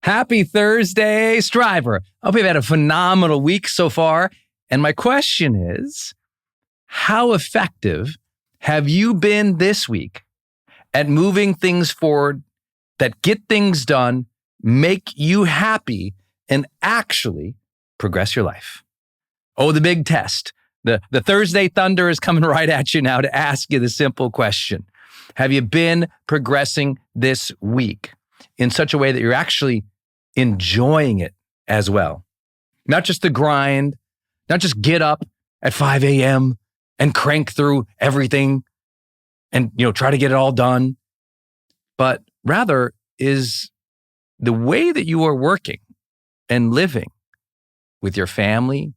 Happy Thursday, Striver. I hope you've had a phenomenal week so far. And my question is, how effective have you been this week at moving things forward that get things done, make you happy, and actually progress your life? Oh, the big test. The Thursday Thunder is coming right at you now to ask you the simple question. Have you been progressing this week in such a way that you're actually enjoying it as well? Not just the grind, not just get up at 5 a.m. and crank through everything and, try to get it all done, but rather is the way that you are working and living with your family,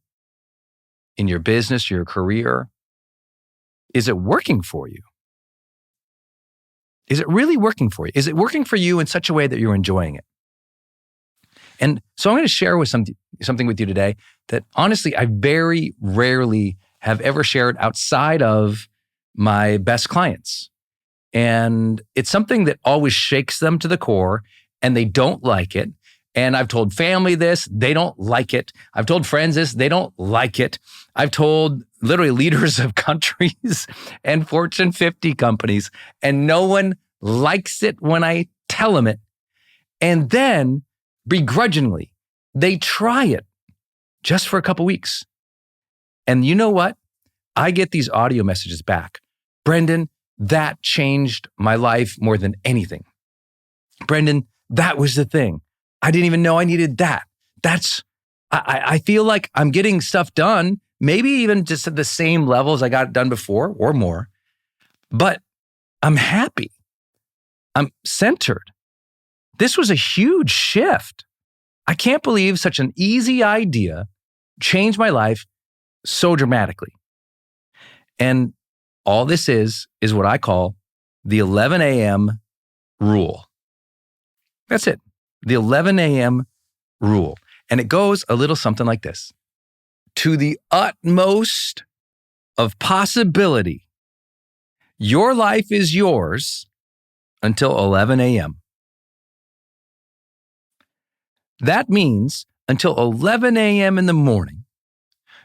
in your business, your career, is it working for you? Is it really working for you? Is it working for you in such a way that you're enjoying it? And so I'm going to share with something with you today that honestly, I very rarely have ever shared outside of my best clients. And it's something that always shakes them to the core and they don't like it. And I've told family this, they don't like it. I've told friends this, they don't like it. I've told literally leaders of countries and Fortune 50 companies, and no one likes it when I tell them it. And then begrudgingly, they try it just for a couple weeks. And you know what? I get these audio messages back. Brendan, that changed my life more than anything. Brendan, that was the thing. I didn't even know I needed that. I feel like I'm getting stuff done, maybe even just at the same level as I got it done before or more, but I'm happy. I'm centered. This was a huge shift. I can't believe such an easy idea changed my life so dramatically. And all this is what I call the 11 a.m. rule. That's it. The 11 a.m. rule. And it goes a little something like this. To the utmost of possibility, your life is yours until 11 a.m. That means until 11 a.m. in the morning,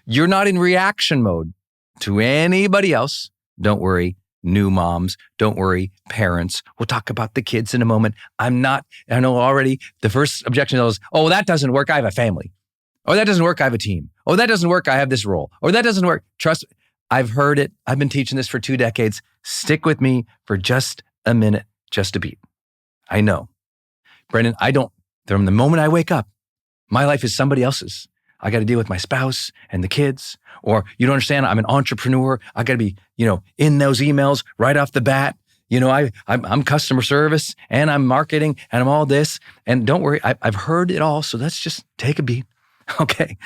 you're not in reaction mode to anybody else. Don't worry, new moms. Don't worry, parents. We'll talk about the kids in a moment. I know already the first objection is, oh, that doesn't work. I have a family. Oh, that doesn't work. I have a team. Oh, that doesn't work. I have this role. Or that doesn't work. Trust me. I've heard it. I've been teaching this for 2 decades. Stick with me for just a minute, just a beat. I know. Brendan, from the moment I wake up, my life is somebody else's. I got to deal with my spouse and the kids. Or you don't understand, I'm an entrepreneur. I got to be, in those emails right off the bat. I'm customer service and I'm marketing and I'm all this. And don't worry, I've heard it all. So let's just take a beat. Okay.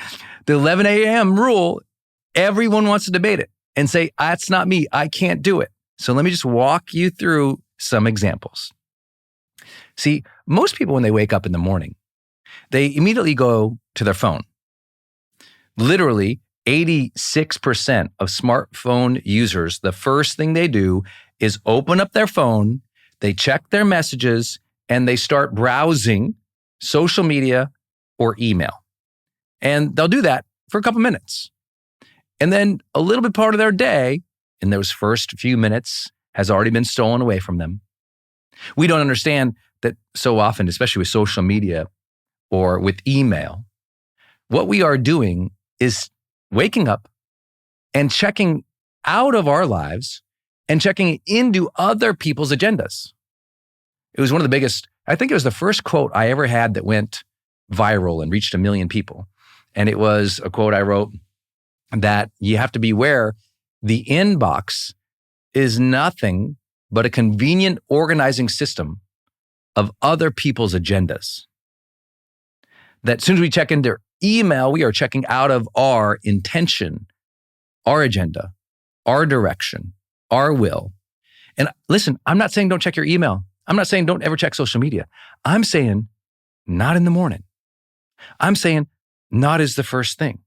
The 11 a.m. rule, everyone wants to debate it and say, that's not me. I can't do it. So let me just walk you through some examples. See, most people, when they wake up in the morning, they immediately go to their phone. Literally, 86% of smartphone users, the first thing they do is open up their phone, they check their messages, and they start browsing social media or email. And they'll do that for a couple minutes. And then a little bit part of their day, in those first few minutes, has already been stolen away from them. We don't understand that so often, especially with social media or with email, what we are doing is waking up and checking out of our lives and checking into other people's agendas. It was one of the biggest, I think it was the first quote I ever had that went viral and reached 1 million people. And it was a quote I wrote that you have to beware the inbox is nothing but a convenient organizing system of other people's agendas. That as soon as we check into email, we are checking out of our intention, our agenda, our direction, our will. And listen, I'm not saying don't check your email. I'm not saying don't ever check social media. I'm saying not in the morning. I'm saying not as the first thing.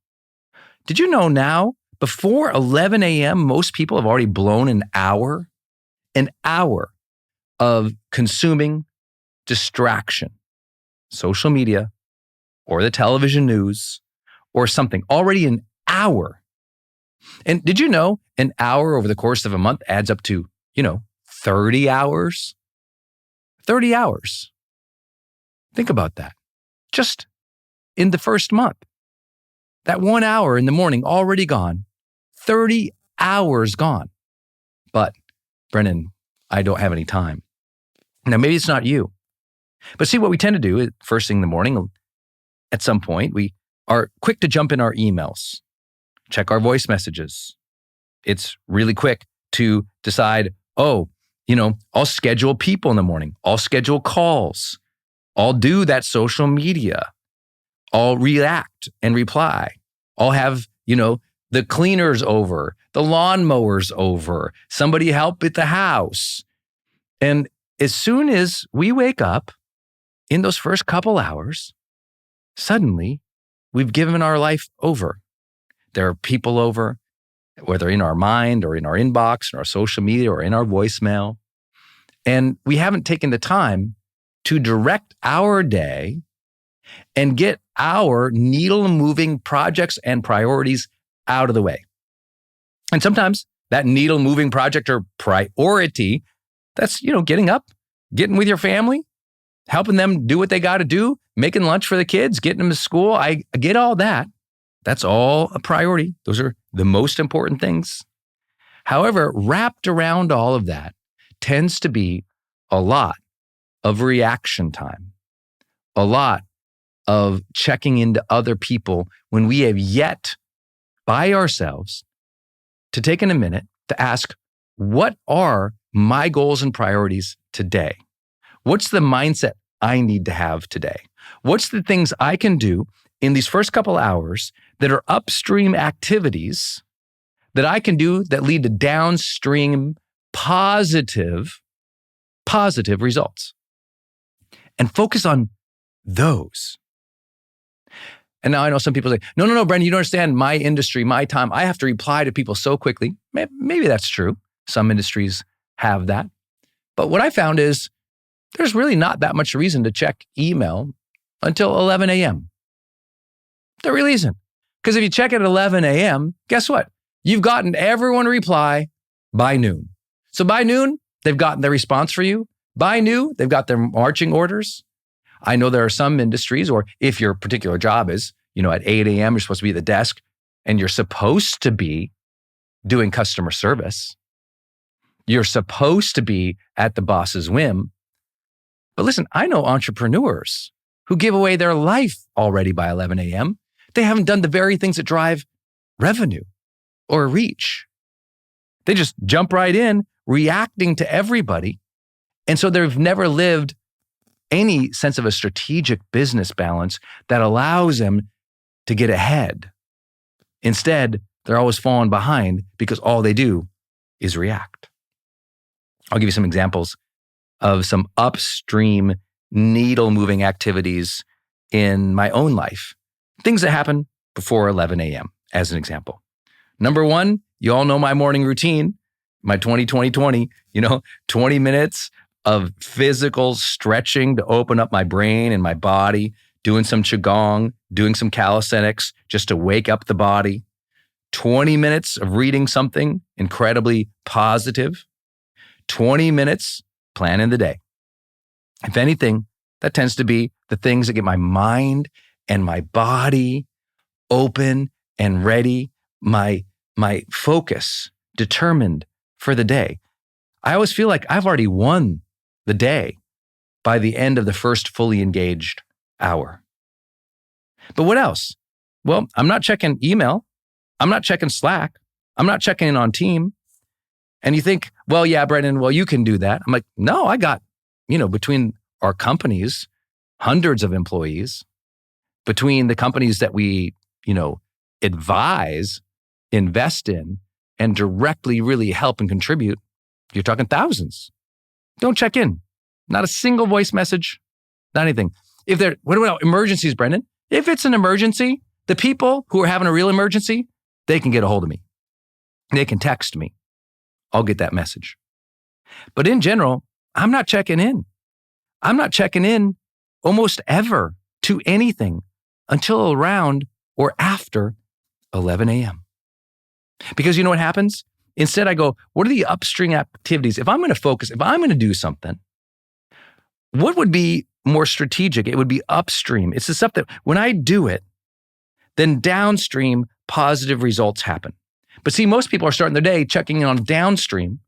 Did you know now, before 11 a.m., most people have already blown an hour of consuming distraction. social media or the television news or something, already an hour. And did you know an hour over the course of a month adds up to, 30 hours? 30 hours. Think about that. Just in the first month. That 1 hour in the morning already gone. 30 hours gone. But, Brennan, I don't have any time. Now, maybe it's not you. But see, what we tend to do is first thing in the morning, at some point, we are quick to jump in our emails, check our voice messages. It's really quick to decide, I'll schedule people in the morning. I'll schedule calls. I'll do that social media. I'll react and reply. I'll have, the cleaners over, the lawnmowers over, somebody help at the house. And as soon as we wake up in those first couple hours, suddenly we've given our life over. There are people over, whether in our mind or in our inbox, in our social media or in our voicemail. And we haven't taken the time to direct our day and get our needle-moving projects and priorities out of the way. And sometimes that needle-moving project or priority, that's, getting up, getting with your family, helping them do what they got to do, making lunch for the kids, getting them to school. I get all that. That's all a priority. Those are the most important things. However, wrapped around all of that tends to be a lot of reaction time, a lot of checking into other people when we have yet by ourselves to take in a minute to ask, what are my goals and priorities today? What's the mindset I need to have today? What's the things I can do in these first couple hours that are upstream activities that I can do that lead to downstream positive results? And focus on those. And now I know some people say, no, Brendan, you don't understand my industry, my time. I have to reply to people so quickly. Maybe that's true. Some industries have that. But what I found is there's really not that much reason to check email until 11 a.m. There really isn't. Because if you check it at 11 a.m., guess what? You've gotten everyone to reply by noon. So by noon, they've gotten their response for you. By noon, they've got their marching orders. I know there are some industries, or if your particular job is, at 8 a.m., you're supposed to be at the desk and you're supposed to be doing customer service. You're supposed to be at the boss's whim. But listen, I know entrepreneurs who give away their life already by 11 a.m. They haven't done the very things that drive revenue or reach. They just jump right in, reacting to everybody. And so they've never lived any sense of a strategic business balance that allows them to get ahead. Instead, they're always falling behind because all they do is react. I'll give you some examples of some upstream needle-moving activities in my own life. Things that happen before 11 a.m., as an example. Number one, you all know my morning routine, my 20-20-20, 20 minutes of physical stretching to open up my brain and my body, doing some qigong, doing some calisthenics just to wake up the body. 20 minutes of reading something incredibly positive. 20 minutes planning the day. If anything, that tends to be the things that get my mind and my body open and ready, my focus determined for the day. I always feel like I've already won the day by the end of the first fully engaged hour. But what else? Well, I'm not checking email. I'm not checking Slack. I'm not checking in on team. And you think, well, yeah, Brendan, you can do that. I'm like, no, I got, between our companies, hundreds of employees, between the companies that we, advise, invest in, and directly really help and contribute, you're talking thousands. Don't check in. Not a single voice message, not anything. What about emergencies, Brendan? If it's an emergency, the people who are having a real emergency, they can get a hold of me. They can text me. I'll get that message. But in general, I'm not checking in. I'm not checking in almost ever to anything until around or after 11 a.m. Because you know what happens? Instead, I go, what are the upstream activities? If I'm going to focus, if I'm going to do something, what would be more strategic? It would be upstream. It's the stuff that when I do it, then downstream positive results happen. But see, most people are starting their day checking in on downstream,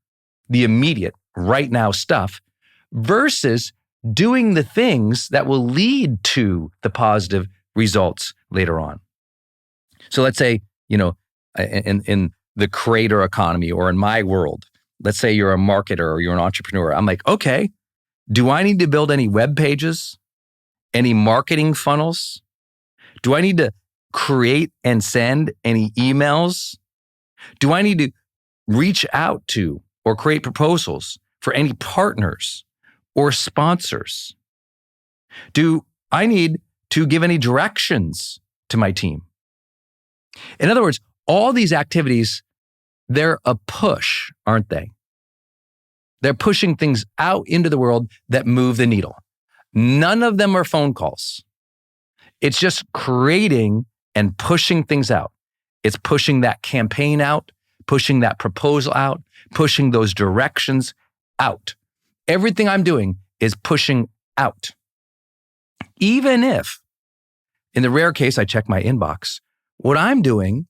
the immediate, right now stuff, versus doing the things that will lead to the positive results later on. So let's say, in the creator economy or in my world, let's say you're a marketer or you're an entrepreneur. I'm like, okay, do I need to build any web pages, any marketing funnels? Do I need to create and send any emails? Do I need to reach out to or create proposals for any partners or sponsors? Do I need to give any directions to my team? In other words, all these activities, they're a push, aren't they? They're pushing things out into the world that move the needle. None of them are phone calls. It's just creating and pushing things out. It's pushing that campaign out, pushing that proposal out, pushing those directions out. Everything I'm doing is pushing out. Even if, in the rare case I check my inbox, what I'm doing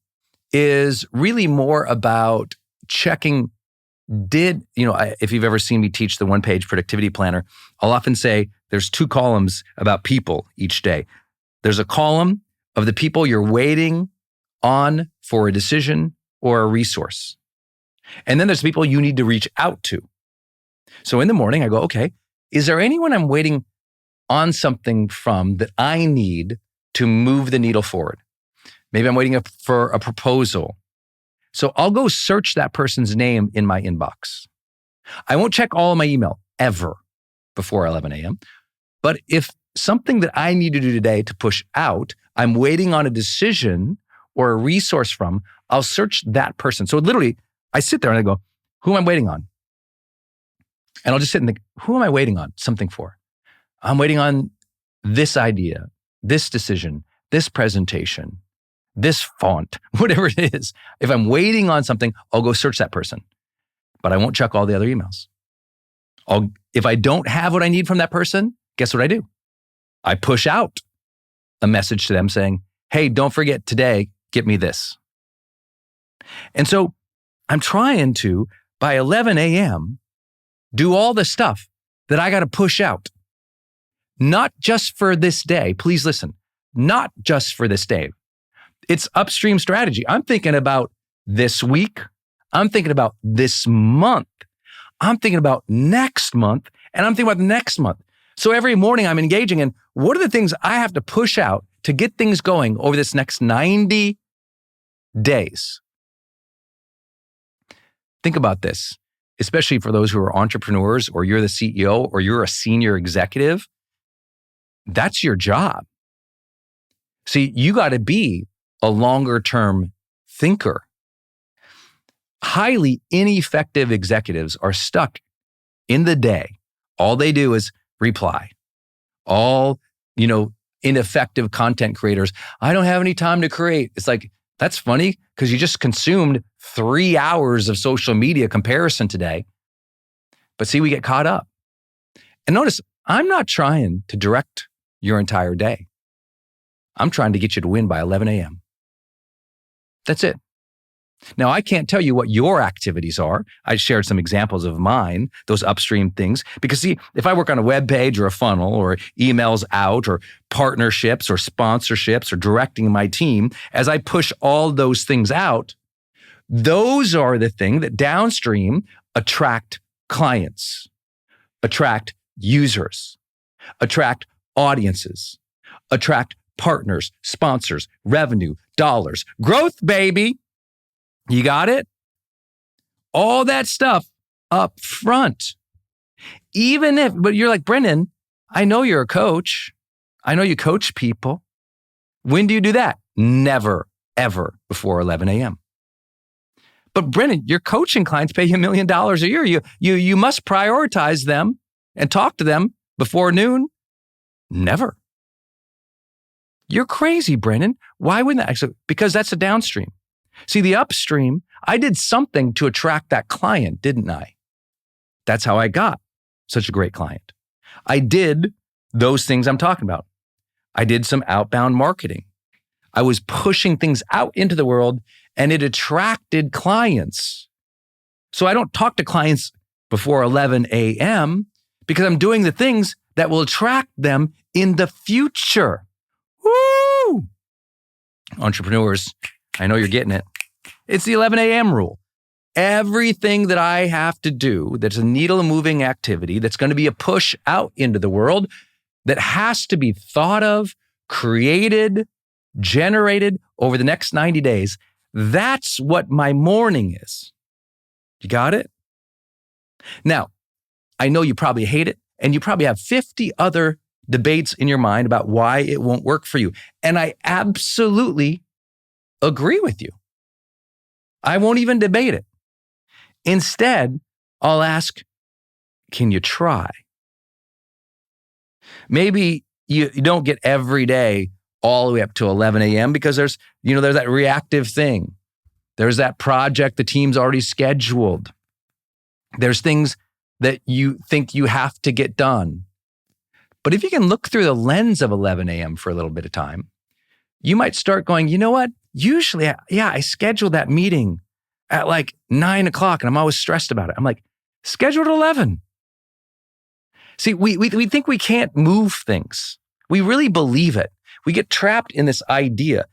is really more about checking, if you've ever seen me teach the one-page productivity planner, I'll often say there's 2 columns about people each day. There's a column of the people you're waiting on for a decision or a resource. And then there's people you need to reach out to. So in the morning, I go, okay, is there anyone I'm waiting on something from that I need to move the needle forward? Maybe I'm waiting for a proposal. So I'll go search that person's name in my inbox. I won't check all of my email ever before 11 a.m. But if something that I need to do today to push out, I'm waiting on a decision or a resource from, I'll search that person. So literally, I sit there and I go, who am I waiting on? And I'll just sit and think, who am I waiting on something for? I'm waiting on this idea, this decision, this presentation, this font, whatever it is. If I'm waiting on something, I'll go search that person, but I won't check all the other emails. If I don't have what I need from that person, guess what I do? I push out a message to them saying, hey, don't forget today, get me this. And so I'm trying to, by 11 a.m., do all the stuff that I got to push out. Not just for this day. Please listen. Not just for this day. It's upstream strategy. I'm thinking about this week. I'm thinking about this month. I'm thinking about next month. And I'm thinking about the next month. So every morning I'm engaging in what are the things I have to push out to get things going over this next 90 days. Think about this, especially for those who are entrepreneurs or you're the CEO or you're a senior executive. That's your job. See, you got to be a longer term thinker. Highly ineffective executives are stuck in the day. All they do is reply. All, ineffective content creators, I don't have any time to create. It's like, that's funny because you just consumed 3 hours of social media comparison today. But see, we get caught up. And notice, I'm not trying to direct your entire day. I'm trying to get you to win by 11 a.m. That's it. Now, I can't tell you what your activities are. I shared some examples of mine, those upstream things. Because see, if I work on a web page or a funnel or emails out or partnerships or sponsorships or directing my team, as I push all those things out, those are the things that downstream attract clients, attract users, attract audiences, attract partners, sponsors, revenue, dollars, growth, baby. You got it? All that stuff up front. But you're like, Brendan, I know you're a coach. I know you coach people. When do you do that? Never, ever before 11 a.m. But Brendan, your coaching clients pay you $1 million a year. You must prioritize them and talk to them before noon. Never. You're crazy, Brendan. Why wouldn't that? Because that's a downstream. See, the upstream, I did something to attract that client, didn't I? That's how I got such a great client. I did those things I'm talking about. I did some outbound marketing. I was pushing things out into the world and it attracted clients. So I don't talk to clients before 11 a.m. because I'm doing the things that will attract them in the future. Woo! Entrepreneurs, I know you're getting it. It's the 11 a.m. rule. Everything that I have to do that's a needle moving activity that's going to be a push out into the world that has to be thought of, created, generated over the next 90 days. That's what my morning is. You got it? Now, I know you probably hate it and you probably have 50 other debates in your mind about why it won't work for you. And I absolutely agree with you. I won't even debate it. Instead, I'll ask, can you try? Maybe you don't get every day all the way up to 11 a.m. because there's that reactive thing. There's that project the team's already scheduled. There's things that you think you have to get done. But if you can look through the lens of 11 a.m. for a little bit of time, you might start going, you know what? Usually, I schedule that meeting at like 9 o'clock and I'm always stressed about it. I'm like, schedule at 11. See, we think we can't move things. We really believe it. We get trapped in this idea.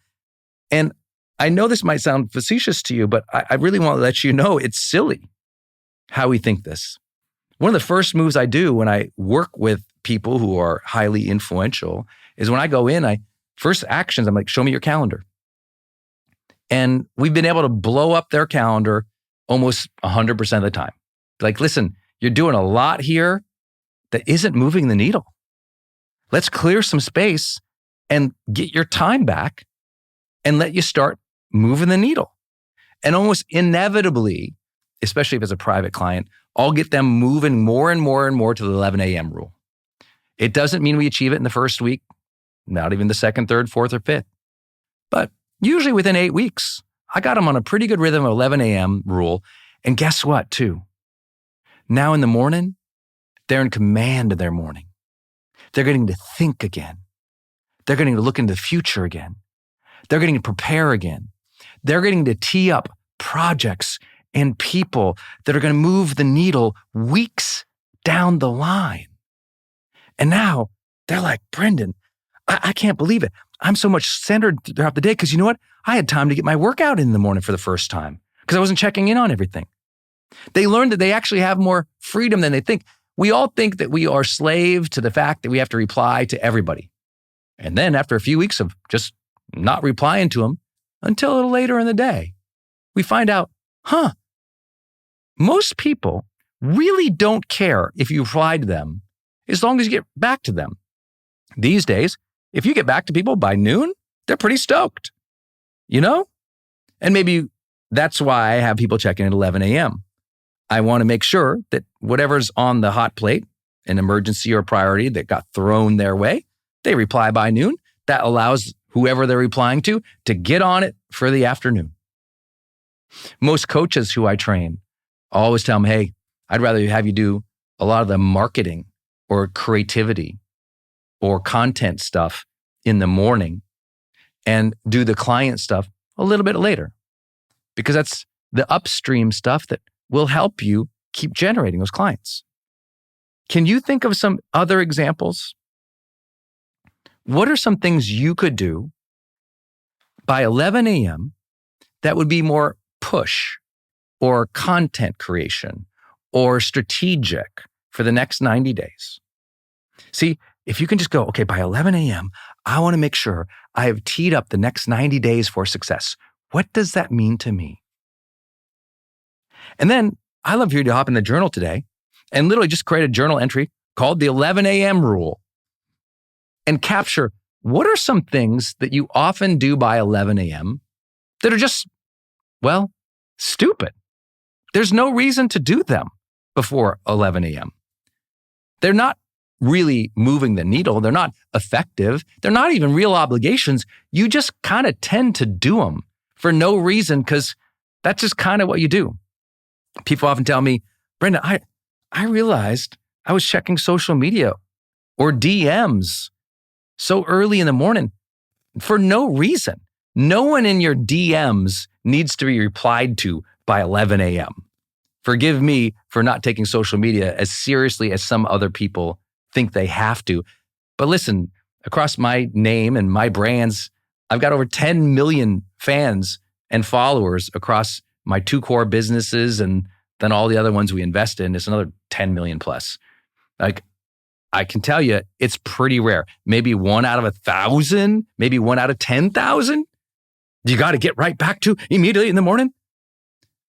And I know this might sound facetious to you, but I really want to let you know it's silly how we think this. One of the first moves I do when I work with people who are highly influential is when I go in, first actions, I'm like, show me your calendar. And we've been able to blow up their calendar almost 100% of the time. Like, listen, you're doing a lot here that isn't moving the needle. Let's clear some space and get your time back and let you start moving the needle. And almost inevitably, especially if it's a private client, I'll get them moving more and more and more to the 11 a.m. rule. It doesn't mean we achieve it in the first week, not even the second, third, fourth, or fifth. But usually within 8 weeks, I got them on a pretty good rhythm of 11 a.m. rule. And guess what, too? Now in the morning, they're in command of their morning. They're getting to think again. They're getting to look into the future again. They're getting to prepare again. They're getting to tee up projects and people that are going to move the needle weeks down the line. And now they're like, Brendan, I can't believe it. I'm so much centered throughout the day because you know what? I had time to get my workout in the morning for the first time because I wasn't checking in on everything. They learned that they actually have more freedom than they think. We all think that we are slave to the fact that we have to reply to everybody. And then after a few weeks of just not replying to them until a little later in the day, we find out, most people really don't care if you reply to them as long as you get back to them. These days, if you get back to people by noon, they're pretty stoked, you know? And maybe that's why I have people checking at 11 a.m. I want to make sure that whatever's on the hot plate, an emergency or priority that got thrown their way, they reply by noon. That allows whoever they're replying to get on it for the afternoon. Most coaches who I train, I always tell them, hey, I'd rather have you do a lot of the marketing or creativity or content stuff in the morning and do the client stuff a little bit later, because that's the upstream stuff that will help you keep generating those clients. Can you think of some other examples? What are some things you could do by 11 a.m. that would be more push or content creation or strategic for the next 90 days? See, if you can just go, okay, by 11 a.m., I want to make sure I have teed up the next 90 days for success. What does that mean to me? And then I love for you to hop in the journal today and literally just create a journal entry called the 11 a.m. rule and capture what are some things that you often do by 11 a.m. that are just, well, stupid. There's no reason to do them before 11 a.m. They're not really moving the needle. They're not effective. They're not even real obligations. You just kind of tend to do them for no reason because that's just kind of what you do. People often tell me, Brenda, I realized I was checking social media or DMs so early in the morning for no reason. No one in your DMs needs to be replied to by 11 a.m. Forgive me for not taking social media as seriously as some other people think they have to. But listen, across my name and my brands, I've got over 10 million fans and followers across my 2 core businesses, and then all the other ones we invest in is another 10 million plus. Like, I can tell you, it's pretty rare. Maybe 1 out of 1,000, maybe 1 out of 10,000. You got to get right back to immediately in the morning.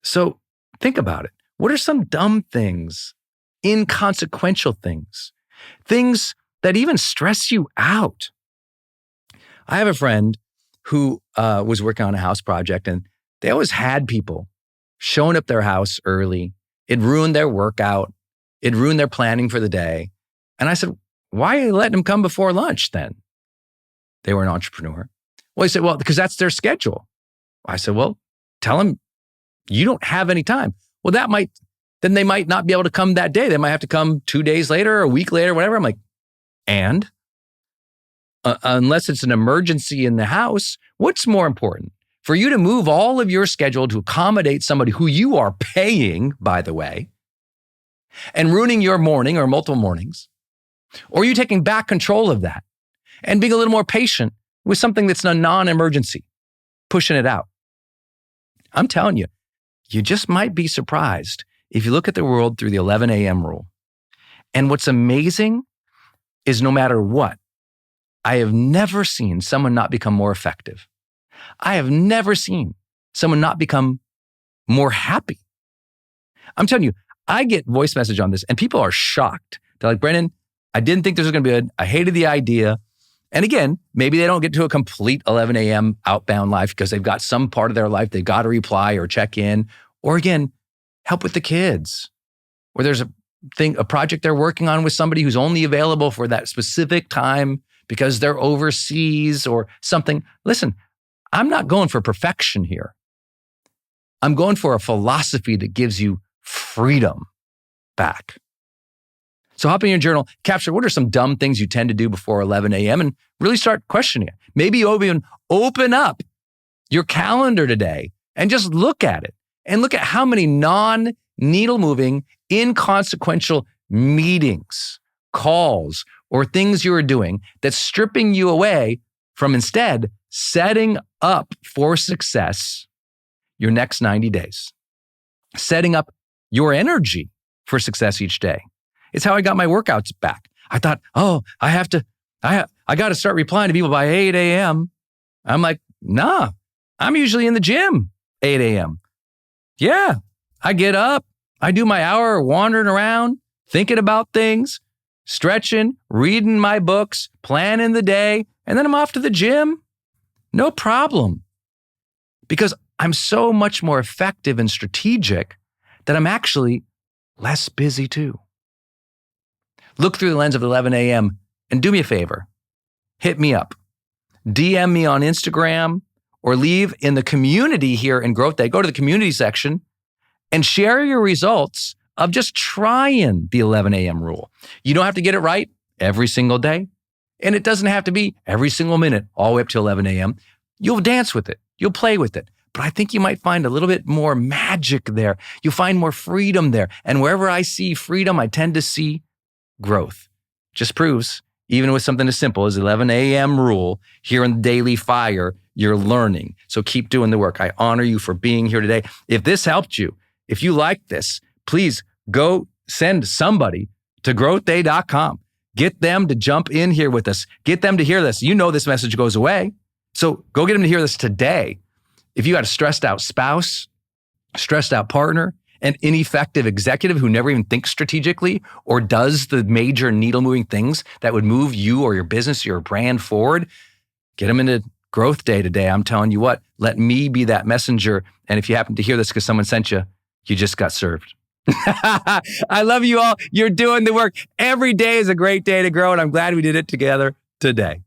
So think about it. What are some dumb things, inconsequential things that even stress you out? I have a friend who was working on a house project, and they always had people showing up their house early. It ruined their workout. It ruined their planning for the day. And I said, why are you letting them come before lunch then? They were an entrepreneur. Well, he said, well, because that's their schedule. I said, well, tell them you don't have any time. Well, then they might not be able to come that day. They might have to come 2 days later, or a week later, whatever. I'm like, and unless it's an emergency in the house, what's more important? For you to move all of your schedule to accommodate somebody who you are paying, by the way, and ruining your morning or multiple mornings, or you taking back control of that and being a little more patient with something that's a non-emergency, pushing it out. I'm telling you, you just might be surprised if you look at the world through the 11 a.m. rule. And what's amazing is no matter what, I have never seen someone not become more effective. I have never seen someone not become more happy. I'm telling you, I get voice message on this and people are shocked. They're like, Brennan, I didn't think this was going to be good. I hated the idea. And again, maybe they don't get to a complete 11 a.m. outbound life because they've got some part of their life they've got to reply or check in, or again, help with the kids, or there's a project they're working on with somebody who's only available for that specific time because they're overseas or something. Listen, I'm not going for perfection here. I'm going for a philosophy that gives you freedom back. So hop in your journal, capture what are some dumb things you tend to do before 11 a.m. and really start questioning it. Maybe you even open up your calendar today and just look at it and look at how many non-needle moving, inconsequential meetings, calls, or things you are doing that's stripping you away from instead setting up for success your next 90 days, setting up your energy for success each day. It's how I got my workouts back. I thought, I got to start replying to people by 8 a.m. I'm like, nah, I'm usually in the gym 8 a.m. Yeah, I get up, I do my hour wandering around, thinking about things, stretching, reading my books, planning the day, and then I'm off to the gym. No problem. Because I'm so much more effective and strategic that I'm actually less busy too. Look through the lens of 11 a.m. and do me a favor. Hit me up. DM me on Instagram or leave in the community here in Growth Day. Go to the community section and share your results of just trying the 11 a.m. rule. You don't have to get it right every single day. And it doesn't have to be every single minute all the way up to 11 a.m. You'll dance with it. You'll play with it. But I think you might find a little bit more magic there. You'll find more freedom there. And wherever I see freedom, I tend to see growth. Just proves, even with something as simple as 11 a.m. rule here in the Daily Fire, you're learning. So keep doing the work. I honor you for being here today. If this helped you, if you like this, please go send somebody to growthday.com. Get them to jump in here with us. Get them to hear this. You know this message goes away. So go get them to hear this today. If you got a stressed out spouse, stressed out partner, an ineffective executive who never even thinks strategically or does the major needle moving things that would move you or your business, your brand forward, get them into Growth Day today. I'm telling you what, let me be that messenger. And if you happen to hear this because someone sent you, you just got served. I love you all. You're doing the work. Every day is a great day to grow, and I'm glad we did it together today.